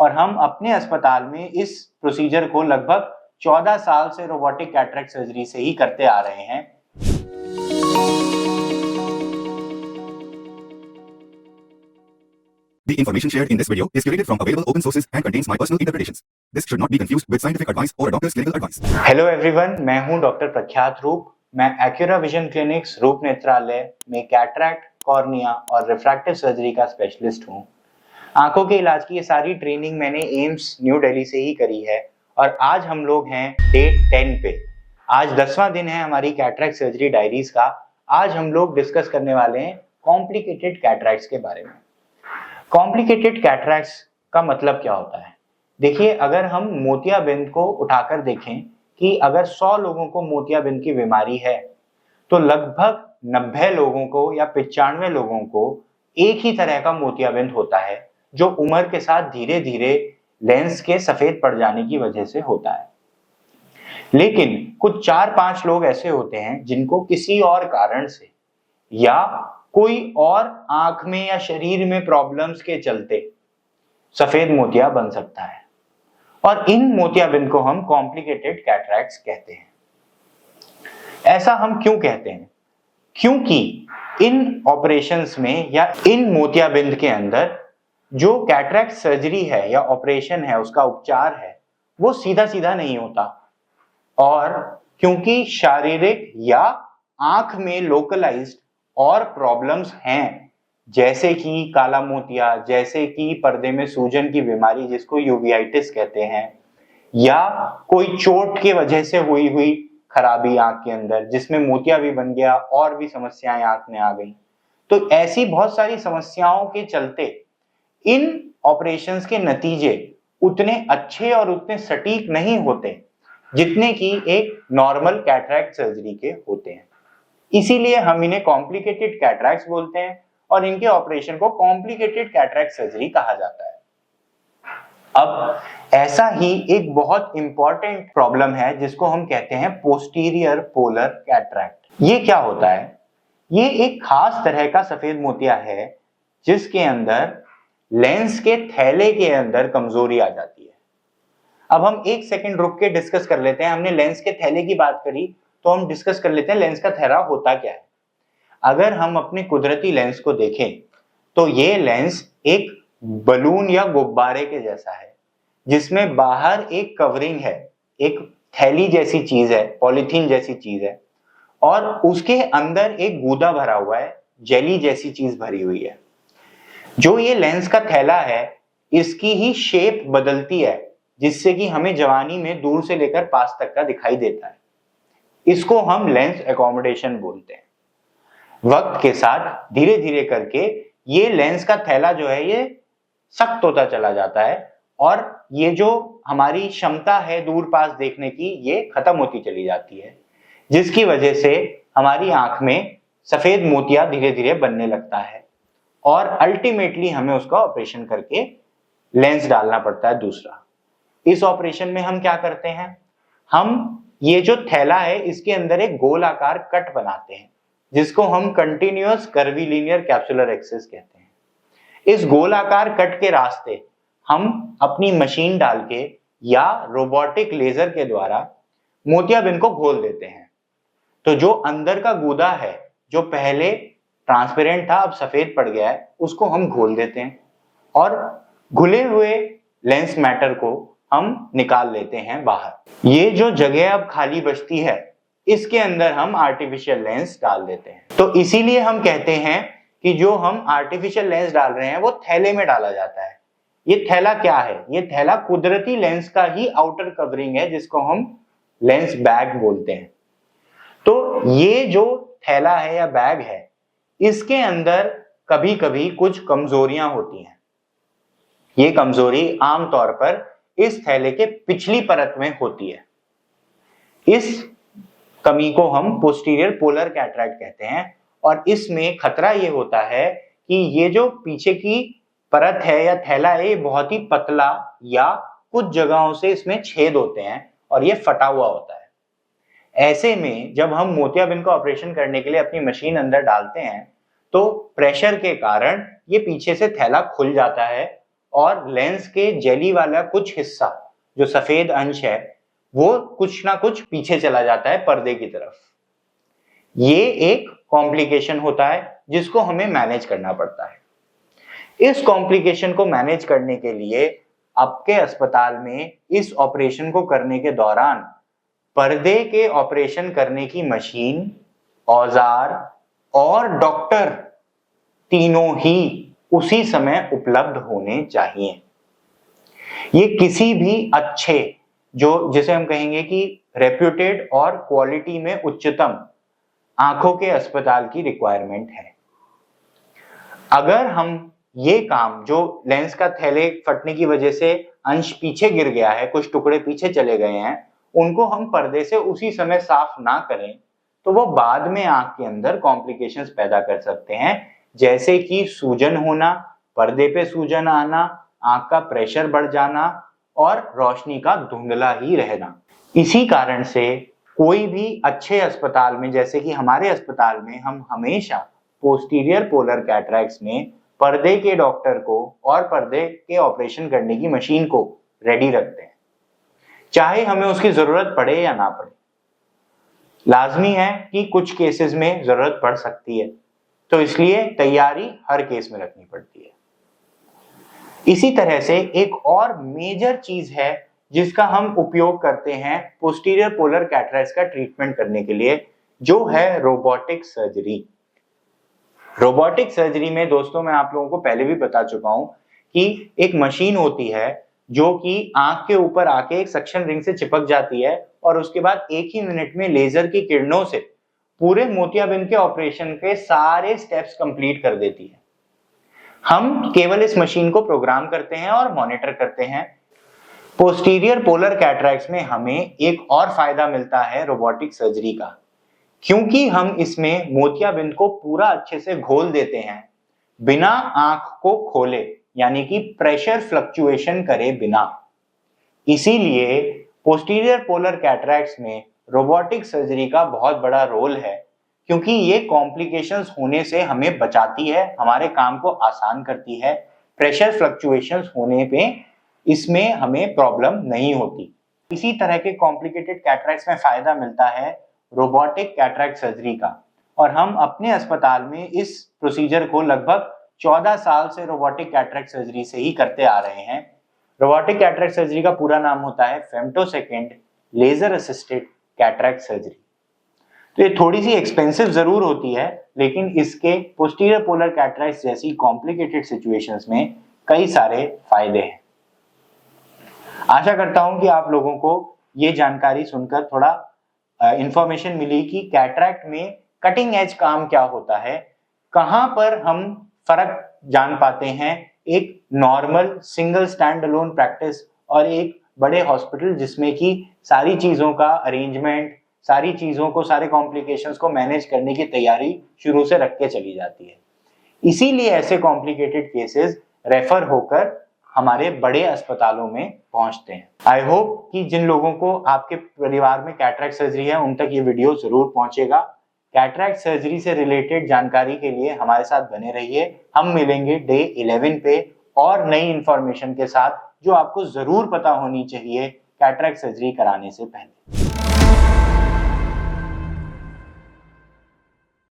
और हम अपने अस्पताल में इस प्रोसीजर को लगभग 14 साल से रोबोटिक कैटरेक्ट सर्जरी से ही करते आ रहे हैं। The information shared in this video is curated from available open sources and contains my personal interpretations. This should not be confused with scientific advice or a doctor's clinical advice. Hello everyone, मैं हूं doctor प्रख्यात रूप। मैं Acura vision clinics रूप नेत्रालय में cataract, cornea और refractive surgery का specialist हूं। आंखों के इलाज की ये सारी ट्रेनिंग मैंने एम्स न्यू दिल्ली से ही करी है और आज हम लोग हैं डे 10 पे। आज 10वां दिन है हमारी कैटरेक्ट सर्जरी डायरीज का। आज हम लोग डिस्कस करने वाले हैं कॉम्प्लिकेटेड कैटरेक्ट्स के बारे में। कॉम्प्लिकेटेड कैटरेक्ट्स का मतलब क्या होता है? देखिए, अगर हम मोतियाबिंद को उठाकर देखें कि अगर 100 लोगों को मोतियाबिंद की बीमारी है तो लगभग 90 लोगों को या 95 लोगों को एक ही तरह का मोतियाबिंद होता है, जो उम्र के साथ धीरे धीरे लेंस के सफेद पड़ जाने की वजह से होता है। लेकिन कुछ 4-5 लोग ऐसे होते हैं जिनको किसी और कारण से या कोई और आंख में या शरीर में प्रॉब्लम्स के चलते सफेद मोतिया बन सकता है और इन मोतियाबिंद को हम कॉम्प्लिकेटेड कैटरेक्ट्स कहते हैं। ऐसा हम क्यों कहते हैं? क्योंकि इन ऑपरेशंस में या इन मोतियाबिंद के अंदर जो कैटरेक्ट सर्जरी है या ऑपरेशन है, उसका उपचार है, वो सीधा सीधा नहीं होता। और क्योंकि शारीरिक या आंख में लोकलाइज्ड और प्रॉब्लम्स हैं, जैसे कि काला मोतिया, जैसे कि पर्दे में सूजन की बीमारी जिसको यूवियाइटिस कहते हैं, या कोई चोट की वजह से हुई खराबी आंख के अंदर जिसमें मोतिया भी बन गया और भी समस्याएं आंख में आ गई। तो ऐसी बहुत सारी समस्याओं के चलते इन ऑपरेशंस के नतीजे उतने अच्छे और उतने सटीक नहीं होते जितने कि एक नॉर्मल कैटरेक्ट सर्जरी के होते हैं। इसीलिए हम इन्हें कॉम्प्लिकेटेड कैटरेक्ट्स बोलते हैं और इनके ऑपरेशन को कॉम्प्लिकेटेड कैटरेक्ट सर्जरी कहा जाता है। अब ऐसा ही एक बहुत इंपॉर्टेंट प्रॉब्लम है जिसको हम कहते हैं पोस्टीरियर पोलर कैटरेक्ट। ये क्या होता है? ये एक खास तरह का सफेद मोतिया है जिसके अंदर लेंस के थैले के अंदर कमजोरी आ जाती है। अब हम एक सेकंड रुक के डिस्कस कर लेते हैं। हमने लेंस के थैले की बात करी तो हम डिस्कस कर लेते हैं लेंस का थैला होता क्या है। अगर हम अपने कुदरती लेंस को देखें तो ये लेंस एक बलून या गुब्बारे के जैसा है जिसमें बाहर एक कवरिंग है, एक थैली जैसी चीज है, पॉलीथीन जैसी चीज है, और उसके अंदर एक गूदा भरा हुआ है, जेली जैसी चीज भरी हुई है। जो ये लेंस का थैला है इसकी ही शेप बदलती है जिससे कि हमें जवानी में दूर से लेकर पास तक का दिखाई देता है। इसको हम लेंस एकोमोडेशन बोलते हैं। वक्त के साथ धीरे धीरे करके ये लेंस का थैला जो है ये सख्त होता चला जाता है और ये जो हमारी क्षमता है दूर पास देखने की ये खत्म होती चली जाती है, जिसकी वजह से हमारी आंख में सफेद मोतिया धीरे धीरे बनने लगता है और अल्टीमेटली हमें उसका ऑपरेशन करके लेंस डालना पड़ता है दूसरा। इस ऑपरेशन में हम क्या करते हैं? हम ये जो थैला है इसके अंदर एक गोलाकार कट बनाते हैं जिसको हम कंटिन्यूअस कर्वीलिनियर कैप्सुलर एक्सिस कहते हैं। इस गोलाकार कट के रास्ते हम अपनी मशीन डाल के या रोबोटिक लेजर के द्वारा मोतियाबिंद को घोल देते हैं। तो जो अंदर का गूदा है, जो पहले ट्रांसपेरेंट था अब सफेद पड़ गया है, उसको हम घोल देते हैं और घुले हुए लेंस मैटर को हम निकाल लेते हैं बाहर। ये जो जगह अब खाली बचती है इसके अंदर हम आर्टिफिशियल लेंस डाल देते हैं। तो इसीलिए हम कहते हैं कि जो हम आर्टिफिशियल लेंस डाल रहे हैं वो थैले में डाला जाता है। ये थैला क्या है? ये थैला कुदरती लेंस का ही आउटर कवरिंग है जिसको हम लेंस बैग बोलते हैं। तो ये जो थैला है या बैग है इसके अंदर कभी कभी कुछ कमजोरियां होती हैं। ये कमजोरी आमतौर पर इस थैले के पिछली परत में होती है। इस कमी को हम पोस्टीरियर पोलर कैटरेक्ट कहते हैं और इसमें खतरा ये होता है कि ये जो पीछे की परत है या थैला है ये बहुत ही पतला या कुछ जगहों से इसमें छेद होते हैं और ये फटा हुआ होता है। ऐसे में जब हम मोतियाबिंद का ऑपरेशन करने के लिए अपनी मशीन अंदर डालते हैं तो प्रेशर के कारण ये पीछे से थैला खुल जाता है और लेंस के जेली वाला कुछ हिस्सा जो सफेद अंश है वो कुछ ना कुछ पीछे चला जाता है पर्दे की तरफ। ये एक कॉम्प्लिकेशन होता है जिसको हमें मैनेज करना पड़ता है। इस कॉम्प्लिकेशन को मैनेज करने के लिए आपके अस्पताल में इस ऑपरेशन को करने के दौरान पर्दे के ऑपरेशन करने की मशीन, औजार और डॉक्टर तीनों ही उसी समय उपलब्ध होने चाहिए। ये किसी भी अच्छे, जो जिसे हम कहेंगे कि रेप्यूटेड और क्वालिटी में उच्चतम आंखों के अस्पताल की रिक्वायरमेंट है। अगर हम ये काम, जो लेंस का थैले फटने की वजह से अंश पीछे गिर गया है, कुछ टुकड़े पीछे चले गए हैं, उनको हम पर्दे से उसी समय साफ ना करें तो वो बाद में आंख के अंदर कॉम्प्लिकेशंस पैदा कर सकते हैं, जैसे कि सूजन होना, पर्दे पे सूजन आना, आंख का प्रेशर बढ़ जाना और रोशनी का धुंधला ही रहना। इसी कारण से कोई भी अच्छे अस्पताल में, जैसे कि हमारे अस्पताल में, हम हमेशा पोस्टीरियर पोलर कैटरैक्ट्स में पर्दे के डॉक्टर को और पर्दे के ऑपरेशन करने की मशीन को रेडी रखते हैं, चाहे हमें उसकी जरूरत पड़े या ना पड़े। लाजमी है कि कुछ केसेस में जरूरत पड़ सकती है, तो इसलिए तैयारी हर केस में रखनी पड़ती है। इसी तरह से एक और मेजर चीज है जिसका हम उपयोग करते हैं पोस्टीरियर पोलर कैटरैक्ट्स का ट्रीटमेंट करने के लिए, जो है रोबोटिक सर्जरी। रोबोटिक सर्जरी में दोस्तों मैं आप लोगों को पहले भी बता चुका हूं कि एक मशीन होती है जो कि आंख के ऊपर आके एक सक्शन रिंग से चिपक जाती है और उसके बाद एक ही मिनट में लेजर की किरणों से पूरे मोतियाबिंद के ऑपरेशन के सारे स्टेप्स कंप्लीट कर देती है। हम केवल इस मशीन को प्रोग्राम करते हैं और मॉनिटर करते हैं। पोस्टीरियर पोलर कैटरैक्ट्स में हमें एक और फायदा मिलता है रोबोटिक सर्जरी का, क्योंकि हम इसमें मोतियाबिंद को पूरा अच्छे से घोल देते हैं बिना आंख को खोले, यानी कि प्रेशर फ्लक्चुएशन करे बिना। इसीलिए पोस्टीरियर पोलर कैटरैक्ट्स में रोबोटिक सर्जरी का बहुत बड़ा रोल है, क्योंकि ये कॉम्प्लिकेशंस होने से हमें बचाती है, हमारे काम को आसान करती है। प्रेशर फ्लक्चुएशंस होने पे इसमें हमें प्रॉब्लम नहीं होती। इसी तरह के कॉम्प्लिकेटेड कैटरैक्ट्स में फायदा मिलता है रोबोटिक कैटरैक्ट सर्जरी का, और हम अपने अस्पताल में इस प्रोसीजर को लगभग 14 साल से रोबोटिक कैटरैक्ट सर्जरी से ही करते आ रहे हैं। रोबोटिक कैटरैक्ट सर्जरी का पूरा नाम होता है femtosecond laser assisted cataract surgery. तो ये थोड़ी सी एक्सपेंसिव जरूर होती है, लेकिन इसके पोस्टीरियर पोलर कैटरैक्ट जैसी कॉम्प्लिकेटेड सिचुएशंस में कई सारे फायदे हैं। आशा करता हूं कि आप लोगों को ये जानकारी सुनकर थोड़ा इंफॉर्मेशन मिली कि कैटरैक्ट में कटिंग एज काम क्या होता है, कहां पर हम फर्क जान पाते हैं एक normal single stand alone practice और एक बड़े हॉस्पिटल जिसमें कि सारी चीजों का अरेंजमेंट, सारी चीजों को, सारे कॉम्प्लिकेशंस को मैनेज करने की तैयारी शुरू से रख के चली जाती है। इसीलिए ऐसे कॉम्प्लिकेटेड केसेस रेफर होकर हमारे बड़े अस्पतालों में पहुंचते हैं। आई होप कि जिन लोगों को आपके परिवार में कैटरैक्ट सर्जरी है उन तक ये वीडियो जरूर पहुंचेगा। कैटरैक्ट सर्जरी से रिलेटेड जानकारी के लिए हमारे साथ बने रहिए। हम मिलेंगे डे 11 पे और नई इंफॉर्मेशन के साथ जो आपको जरूर पता होनी चाहिए कैटरैक्ट सर्जरी कराने से पहले।